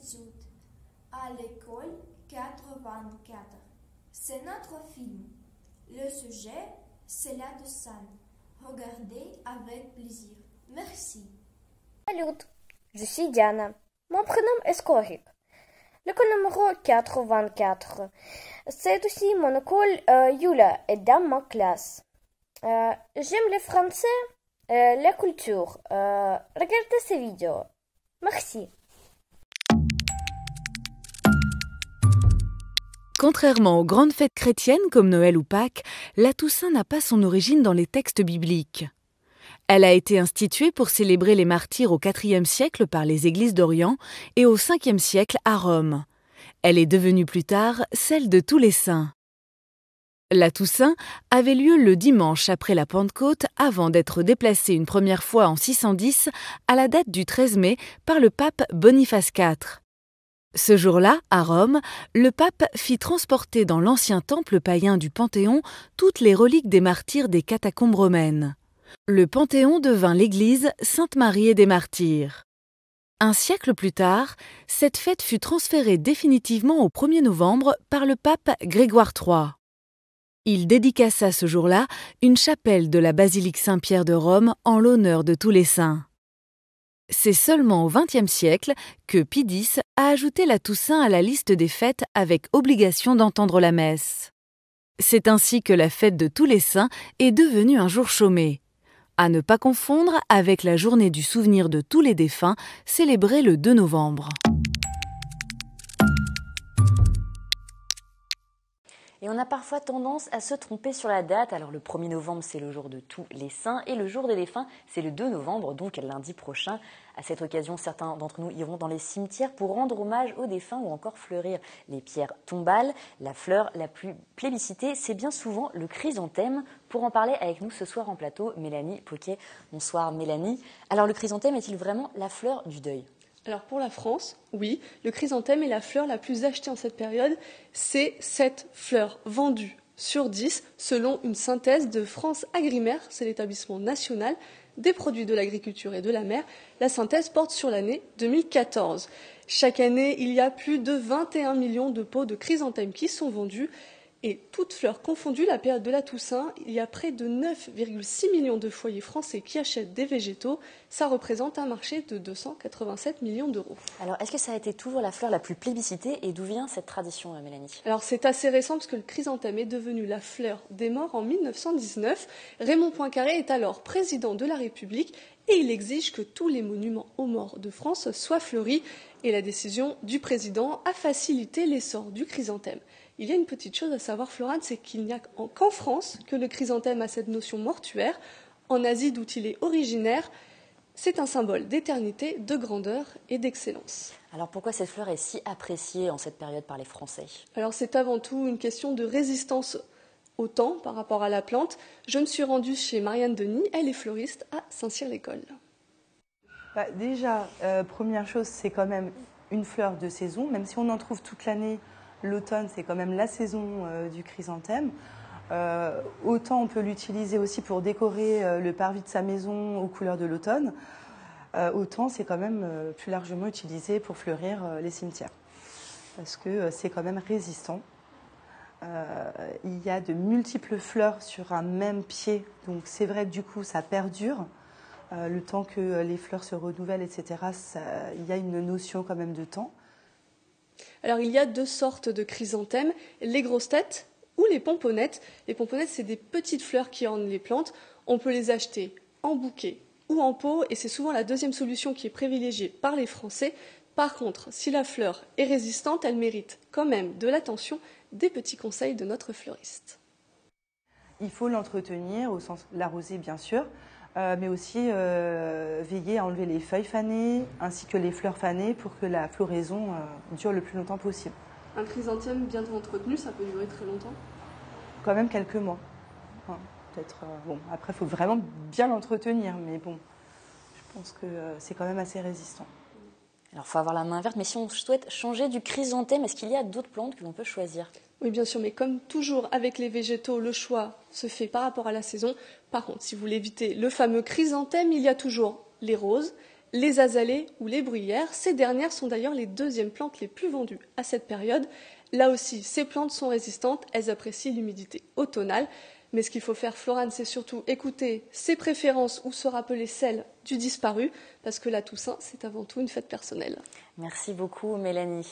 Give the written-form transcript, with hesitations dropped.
études à l'école 84. C'est notre film. Le sujet, c'est la Toussaint. Regardez avec plaisir. Merci. Salut, je suis Diana. Mon prénom est Skorik. L'école numéro 84. C'est aussi mon école Yula est dans ma classe. J'aime le français, la culture. Regardez ces vidéos. Merci. Contrairement aux grandes fêtes chrétiennes comme Noël ou Pâques, la Toussaint n'a pas son origine dans les textes bibliques. Elle a été instituée pour célébrer les martyrs au IVe siècle par les églises d'Orient et au Ve siècle à Rome. Elle est devenue plus tard celle de tous les saints. La Toussaint avait lieu le dimanche après la Pentecôte avant d'être déplacée une première fois en 610 à la date du 13 mai par le pape Boniface IV. Ce jour-là, à Rome, le pape fit transporter dans l'ancien temple païen du Panthéon toutes les reliques des martyrs des catacombes romaines. Le Panthéon devint l'église Sainte-Marie et des Martyrs. Un siècle plus tard, cette fête fut transférée définitivement au 1er novembre par le pape Grégoire III. Il dédicaça ce jour-là une chapelle de la basilique Saint-Pierre de Rome en l'honneur de tous les saints. C'est seulement au XXe siècle que Pie X a ajouté la Toussaint à la liste des fêtes avec obligation d'entendre la messe. C'est ainsi que la fête de tous les saints est devenue un jour chômé. À ne pas confondre avec la journée du souvenir de tous les défunts, célébrée le 2 novembre. Et on a parfois tendance à se tromper sur la date. Alors le 1er novembre, c'est le jour de tous les saints et le jour des défunts, c'est le 2 novembre, donc lundi prochain. À cette occasion, certains d'entre nous iront dans les cimetières pour rendre hommage aux défunts ou encore fleurir les pierres tombales. La fleur la plus plébiscitée, c'est bien souvent le chrysanthème. Pour en parler avec nous ce soir en plateau, Mélanie Poquet. Bonsoir Mélanie. Alors le chrysanthème est-il vraiment la fleur du deuil ? Alors pour la France, oui, le chrysanthème est la fleur la plus achetée en cette période. C'est 7 fleurs vendues sur 10 selon une synthèse de France Agrimer, c'est l'établissement national des produits de l'agriculture et de la mer. La synthèse porte sur l'année 2014. Chaque année, il y a plus de 21 millions de pots de chrysanthème qui sont vendus. Et toutes fleurs confondues, la période de la Toussaint, il y a près de 9,6 millions de foyers français qui achètent des végétaux. Ça représente un marché de 287 millions d'euros. Alors, est-ce que ça a été toujours la fleur la plus plébiscitée et d'où vient cette tradition, Mélanie ? Alors, c'est assez récent parce que le chrysanthème est devenu la fleur des morts en 1919. Raymond Poincaré est alors président de la République et il exige que tous les monuments aux morts de France soient fleuris. Et la décision du président a facilité l'essor du chrysanthème. Il y a une petite chose à savoir, Florane, c'est qu'il n'y a qu'en France que le chrysanthème a cette notion mortuaire. En Asie, d'où il est originaire, c'est un symbole d'éternité, de grandeur et d'excellence. Alors pourquoi cette fleur est si appréciée en cette période par les Français ? Alors c'est avant tout une question de résistance au temps par rapport à la plante. Je me suis rendue chez Marianne Denis, elle est fleuriste à Saint-Cyr-l'École. Déjà, première chose, c'est quand même une fleur de saison, même si on en trouve toute l'année. L'automne, c'est quand même la saison du chrysanthème. Autant on peut l'utiliser aussi pour décorer le parvis de sa maison aux couleurs de l'automne, autant c'est quand même plus largement utilisé pour fleurir les cimetières. Parce que c'est quand même résistant. Il y a de multiples fleurs sur un même pied, donc c'est vrai que du coup ça perdure. Le temps que les fleurs se renouvellent, etc., il y a une notion quand même de temps. Alors il y a 2 sortes de chrysanthèmes, les grosses têtes ou les pomponnettes. Les pomponnettes, c'est des petites fleurs qui ornent les plantes. On peut les acheter en bouquet ou en pot et c'est souvent la deuxième solution qui est privilégiée par les Français. Par contre, si la fleur est résistante, elle mérite quand même de l'attention, des petits conseils de notre fleuriste. Il faut l'entretenir, au sens l'arroser bien sûr, mais aussi veiller à enlever les feuilles fanées ainsi que les fleurs fanées pour que la floraison dure le plus longtemps possible. Un chrysanthème bien entretenu, ça peut durer très longtemps ? Quand même quelques mois. Enfin, peut-être, bon, après, il faut vraiment bien l'entretenir, mais bon, je pense que c'est quand même assez résistant. Alors, il faut avoir la main verte, mais si on souhaite changer du chrysanthème, est-ce qu'il y a d'autres plantes que l'on peut choisir ? Oui, bien sûr, mais comme toujours avec les végétaux, le choix se fait par rapport à la saison. Par contre, si vous voulez éviter le fameux chrysanthème, il y a toujours les roses, les azalées ou les bruyères. Ces dernières sont d'ailleurs les deuxièmes plantes les plus vendues à cette période. Là aussi, ces plantes sont résistantes, elles apprécient l'humidité automnale. Mais ce qu'il faut faire, Florane, c'est surtout écouter ses préférences ou se rappeler celles du disparu, parce que la Toussaint, c'est avant tout une fête personnelle. Merci beaucoup, Mélanie.